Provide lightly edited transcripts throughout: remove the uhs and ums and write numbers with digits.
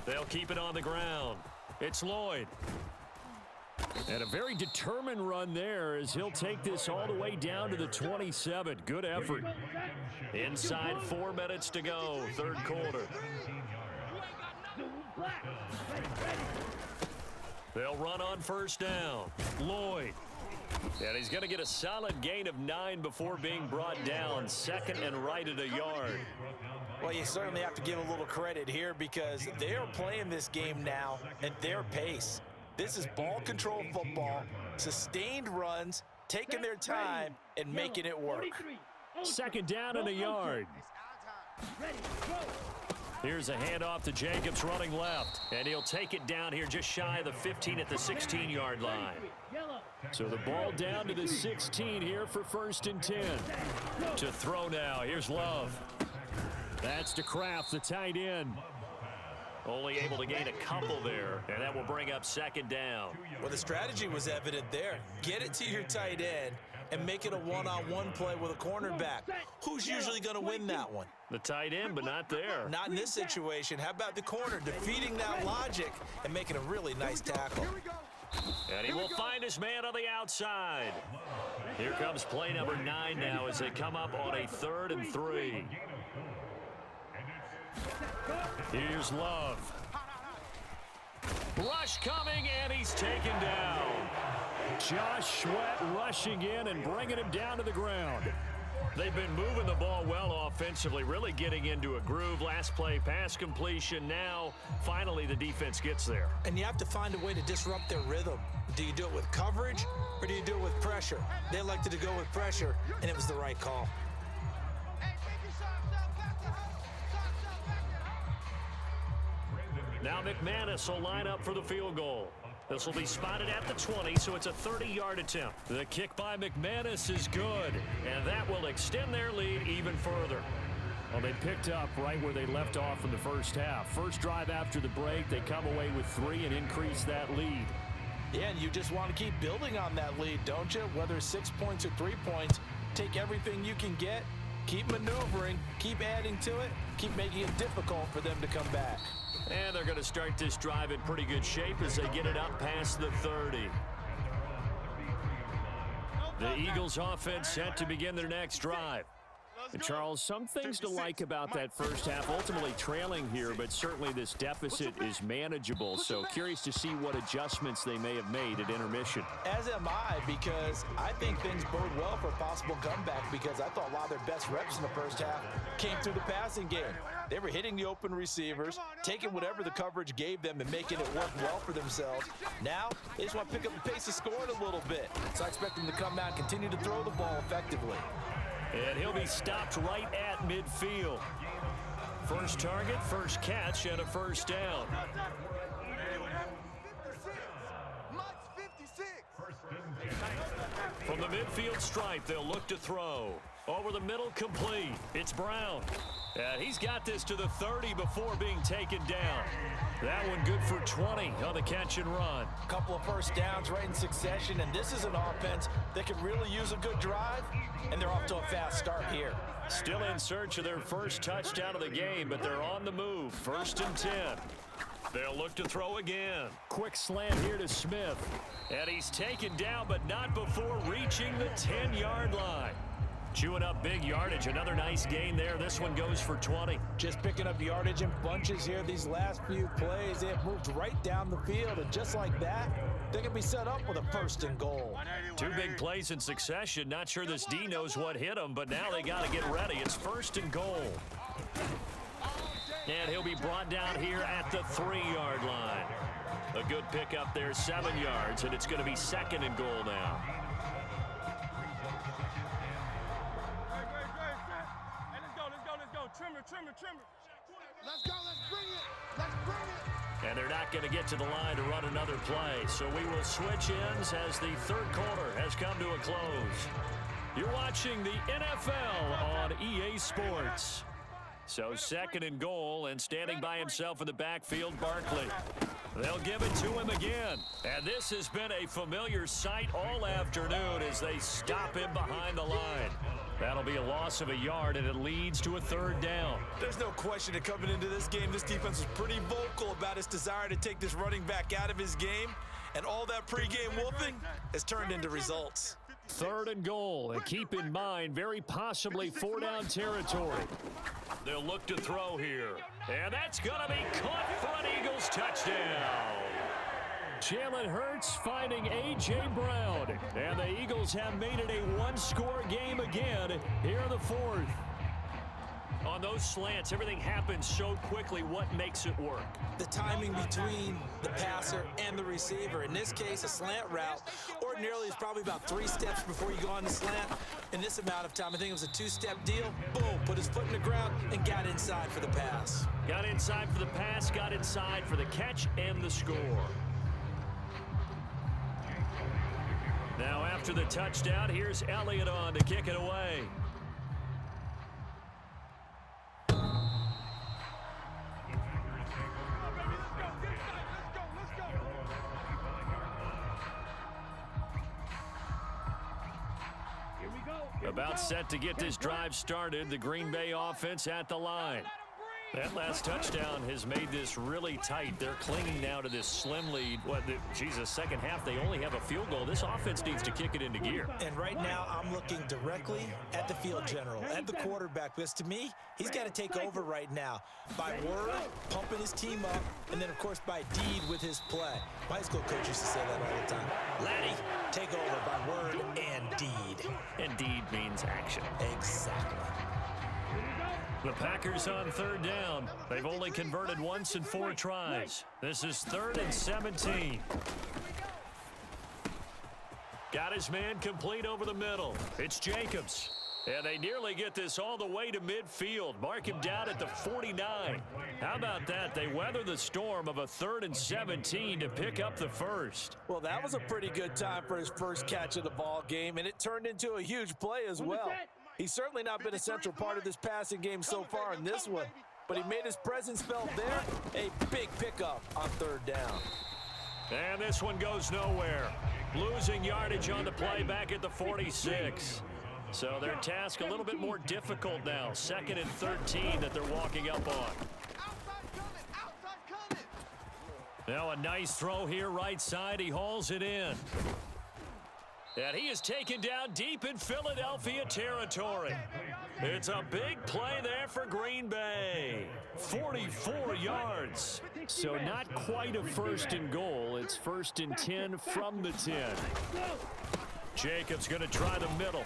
They'll keep it on the ground. It's Lloyd. And a very determined run there as he'll take this all the way down to the 27. Good effort. Inside 4 minutes to go, third quarter. They'll run on first down. Lloyd. And he's going to get a solid gain of 9 before being brought down. Second and right at a yard. Well, you certainly have to give a little credit here because they are playing this game now at their pace. This is ball control football, sustained runs, taking their time and making it work. Second down and a yard. Here's a handoff to Jacobs running left, and he'll take it down here just shy of the 15 at the 16-yard line. So the ball down to the 16 here for first and 10. To throw now, here's Love. That's to Kraft, the tight end. Only able to gain a couple there, and that will bring up second down. Well, the strategy was evident there. Get it to your tight end and make it a one-on-one play with a cornerback. Who's usually going to win that one? The tight end, but not there. Not in this situation. How about the corner defeating that logic and making a really nice tackle? And he will find his man on the outside. Here comes play number 9 now as they come up on a 3rd and 3. Here's Love. Rush coming, and he's taken down. Josh Sweat rushing in and bringing him down to the ground. They've been moving the ball well offensively, really getting into a groove. Last play, pass completion. Now, finally, the defense gets there. And you have to find a way to disrupt their rhythm. Do you do it with coverage, or do you do it with pressure? They elected to go with pressure, and it was the right call. Now McManus will line up for the field goal. This will be spotted at the 20, so it's a 30-yard attempt. The kick by McManus is good, and that will extend their lead even further. Well, they picked up right where they left off in the first half. First drive after the break, they come away with 3 and increase that lead. Yeah, and you just want to keep building on that lead, don't you? Whether it's 6 points or 3 points, take everything you can get, keep maneuvering, keep adding to it, keep making it difficult for them to come back. And they're going to start this drive in pretty good shape as they get it up past the 30. The Eagles offense set to begin their next drive. And Charles, some things to like about that first half. Ultimately trailing here, but certainly this deficit is manageable. So curious to see what adjustments they may have made at intermission. As am I, because I think things bode well for a possible comeback because I thought a lot of their best reps in the first half came through the passing game. They were hitting the open receivers, taking whatever the coverage gave them and making it work well for themselves. Now, they just want to pick up the pace of scoring a little bit. So I expect them to come out and continue to throw the ball effectively. And he'll be stopped right at midfield. First target, first catch, and a first down. From the midfield stripe, they'll look to throw. Over the middle, complete. It's Brown. And he's got this to the 30 before being taken down. That one good for 20 on the catch and run. A couple of first downs right in succession, and this is an offense that could really use a good drive, and they're off to a fast start here. Still in search of their first touchdown of the game, but they're on the move. First and 10. They'll look to throw again. Quick slant here to Smith. And he's taken down, but not before reaching the 10-yard line. Chewing up big yardage. Another nice gain there. This one goes for 20. Just picking up yardage in bunches here these last few plays. They have moved right down the field, and just like that, they can be set up with a first and goal. 2 big plays in succession. Not sure this D knows what hit him, but now they got to get ready. It's first and goal. And he'll be brought down here at the 3-yard line. A good pickup there, 7 yards, and it's going to be second and goal now. Trimmer. Let's go. Let's bring it. And they're not going to get to the line to run another play. So we will switch ends as the third quarter has come to a close. You're watching the NFL on EA Sports. So second and goal, and standing by himself in the backfield, Barkley. They'll give it to him again. And this has been a familiar sight all afternoon as they stop him behind the line. That'll be a loss of a yard, and it leads to a third down. There's no question that coming into this game, this defense was pretty vocal about its desire to take this running back out of his game, and all that pregame wolfing has turned into results. Third and goal, and keep in mind, very possibly four-down territory. They'll look to throw here, and that's going to be caught for an Eagles touchdown. Jalen Hurts finding A.J. Brown, and the Eagles have made it a one-score game again here in the fourth. On those slants, everything happens so quickly. What makes it work? The timing between the passer and the receiver. In this case, a slant route ordinarily is probably about 3 steps before you go on the slant. In this amount of time, I think it was a 2-step deal. Boom, put his foot in the ground and got inside for the pass. Got inside for the pass, got inside for the catch and the score. Now after the touchdown, here's Elliott on to kick it away. About set to get this drive started, the Green Bay offense at the line. That last touchdown has made this really tight. They're clinging now to this slim lead. Second half, they only have a field goal. This offense needs to kick it into gear. And right now, I'm looking directly at the field general, at the quarterback, because to me, he's got to take over right now by word, pumping his team up, and then, of course, by deed with his play. My high school coach used to say that all the time. Laddie, take over by word and deed. And deed means action. Exactly. The Packers on third down. They've only converted once in 4 tries. This is 3rd and 17. Got his man complete over the middle. It's Jacobs. And they nearly get this all the way to midfield. Mark him down at the 49. How about that? They weather the storm of a 3rd and 17 to pick up the first. Well, that was a pretty good time for his first catch of the ball game, and it turned into a huge play as well. He's certainly not been a central part of this passing game so far in this one, but he made his presence felt there. A big pickup on 3rd down. And this one goes nowhere. Losing yardage on the play back at the 46. So their task a little bit more difficult now. 2nd and 13 that they're walking up on. Now a nice throw here right side. He hauls it in. And he is taken down deep in Philadelphia territory. It's a big play there for Green Bay. 44 yards. So not quite a 1st and goal. It's 1st and 10 from the 10. Jacobs going to try the middle.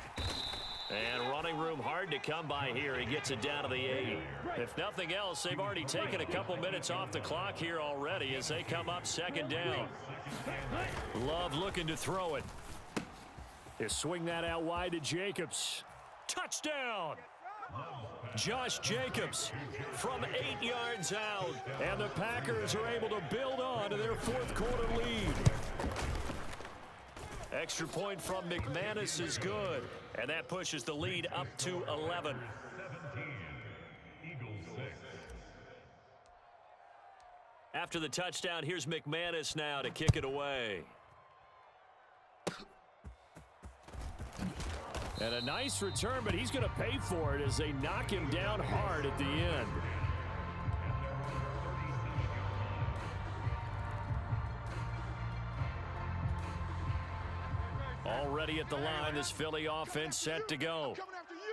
And running room hard to come by here. He gets it down to the 8. If nothing else, they've already taken a couple minutes off the clock here already as they come up 2nd down. Love looking to throw it. They swing that out wide to Jacobs. Touchdown! Josh Jacobs from 8 yards out. And the Packers are able to build on to their 4th quarter lead. Extra point from McManus is good. And that pushes the lead up to 11. After the touchdown, here's McManus now to kick it away. And a nice return, but he's going to pay for it as they knock him down hard at the end. Already at the line, this Philly offense set to go.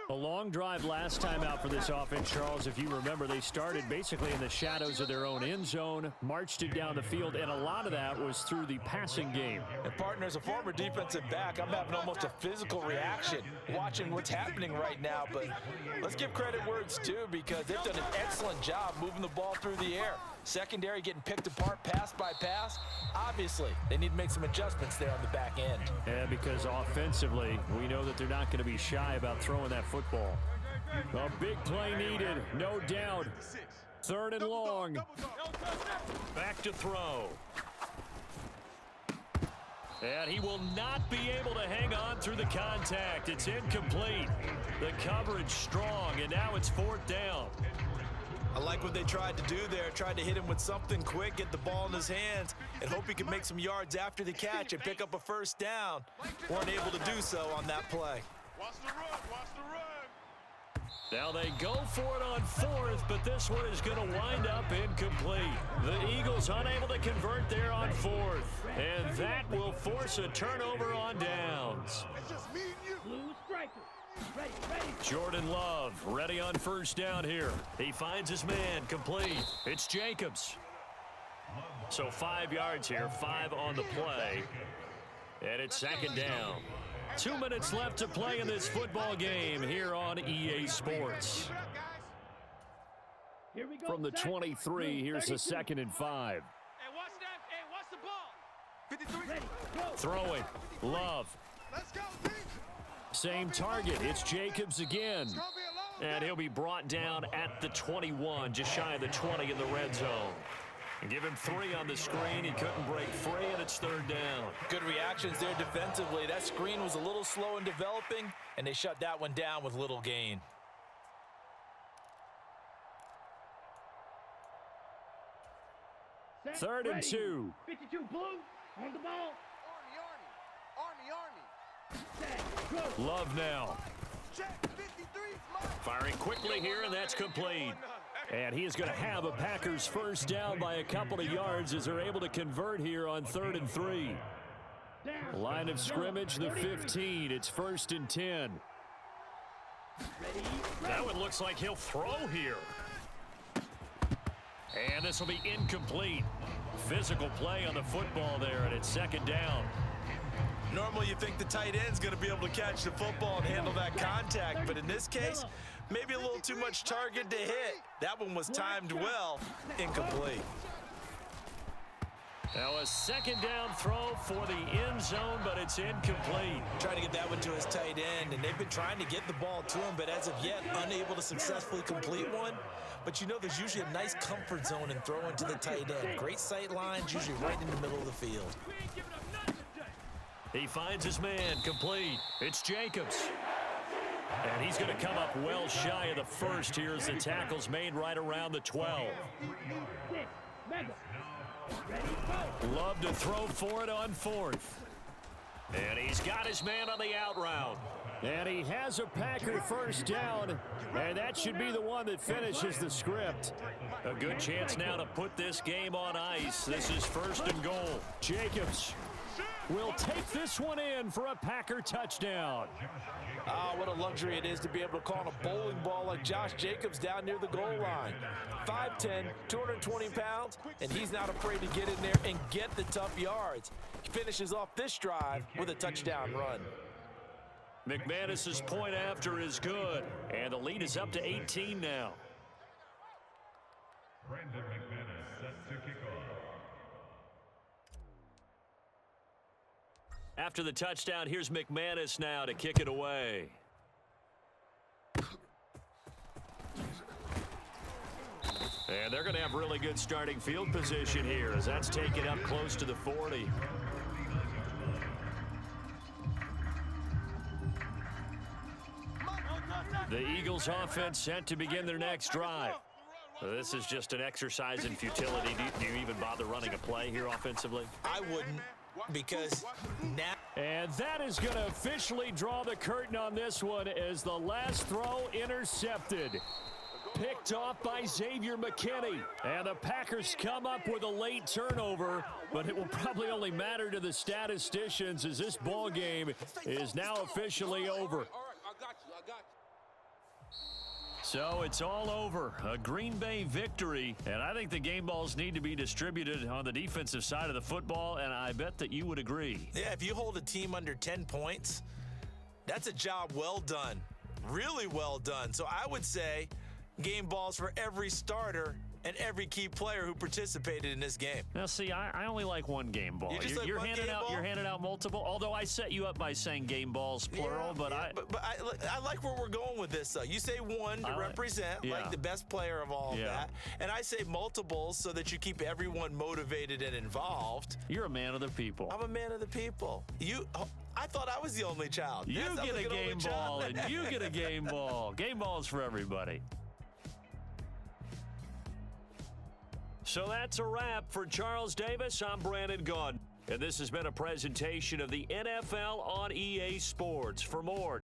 A long drive last time out for this offense, Charles. If you remember, they started basically in the shadows of their own end zone, marched it down the field, and a lot of that was through the passing game. And partner, as a former defensive back, I'm having almost a physical reaction watching what's happening right now. But let's give credit where it's due, because they've done an excellent job moving the ball through the air. Secondary getting picked apart pass by pass. Obviously, they need to make some adjustments there on the back end. Yeah, because offensively, we know that they're not going to be shy about throwing that football. A big play needed, no doubt. 3rd and long. Back to throw. And he will not be able to hang on through the contact. It's incomplete. The coverage strong, and now it's 4th down. I like what they tried to do there. Tried to hit him with something quick, get the ball in his hands, and hope he could make some yards after the catch and pick up a 1st down. Weren't able to do so on that play. Watch the run, watch the run. Now they go for it on fourth, but this one is going to wind up incomplete. The Eagles unable to convert there on fourth, and that will force a turnover on downs. It's just me and you. Blue striker. Ready. Jordan Love ready on first down here. He finds his man complete. It's Jacobs. So 5 yards here, 5 on the play. And it's second down. 2 minutes left to play in this football game here on EA Sports. Here we go. From the 23, here's the 2nd and 5. Hey, watch that. Hey, watch the ball. 53. Ready. Go. Throwing. Love. Let's go, team. Same target. It's Jacobs again. It's gonna be a long And he'll be brought down at the 21, just shy of the 20 in the red zone. And give him 3 on the screen. He couldn't break free, and it's third down. Good reactions there defensively. That screen was a little slow in developing, and they shut that one down with little gain. Set. Third and Ready. 2. 52 blue. On the ball. Army. Set. Go. Love now. Check. 53. Firing quickly here, and that's complete. And he is going to have a Packers first down by a couple of yards as they're able to convert here on 3rd and 3. Down. Line of scrimmage, the 15. It's 1st and 10. Ready. That one looks like he'll throw here. And this will be incomplete. Physical play on the football there, and it's second down. Normally you think the tight end's going to be able to catch the football and handle that contact, but in this case, maybe a little too much target to hit. That one was timed well, incomplete. Now a second down throw for the end zone, but it's incomplete. Trying to get that one to his tight end, and they've been trying to get the ball to him, but as of yet, unable to successfully complete one. But you know there's usually a nice comfort zone in throwing to the tight end. Great sight lines, usually right in the middle of the field. He finds his man complete. It's Jacobs. And he's going to come up well shy of the first here as the tackle's made right around the 12. 6. Mega. Ready. Go. Love to throw for it on 4th. And he's got his man on the out route. And he has a Packer first down. And that should be the one that finishes the script. A good chance now to put this game on ice. This is 1st and goal. Jacobs will take this one in for a Packer touchdown. Ah, what a luxury it is to be able to call a bowling ball like Josh Jacobs down near the goal line. 5'10", 220 pounds, and he's not afraid to get in there and get the tough yards. He finishes off this drive with a touchdown run. McManus's point after is good, and the lead is up to 18 now. Brandon McManus set to kick off. After the touchdown, here's McManus now to kick it away. And they're going to have really good starting field position here as that's taken up close to the 40. The Eagles offense set to begin their next drive. This is just an exercise in futility. Do you even bother running a play here offensively? I wouldn't, because now... And that is going to officially draw the curtain on this one as the last throw intercepted. Picked off by Xavier McKinney. And the Packers come up with a late turnover, but it will probably only matter to the statisticians as this ball game is now officially over. So it's all over. A Green Bay victory, and I think the game balls need to be distributed on the defensive side of the football, and I bet that you would agree. Yeah, if you hold a team under 10 points, that's a job well done. Really well done. So I would say game balls for every starter and every key player who participated in this game. Now, see, I only like one game ball. You're handing out multiple. Although I set you up by saying game balls plural, but I like where we're going with this. Though you say one to represent, like the best player of all of that, and I say multiples so that you keep everyone motivated and involved. You're a man of the people. I'm a man of the people. I thought I was the only child. You get a game ball, and you get a game ball. Game balls for everybody. So that's a wrap for Charles Davis. I'm Brandon Gaudin, and this has been a presentation of the NFL on EA Sports. For more,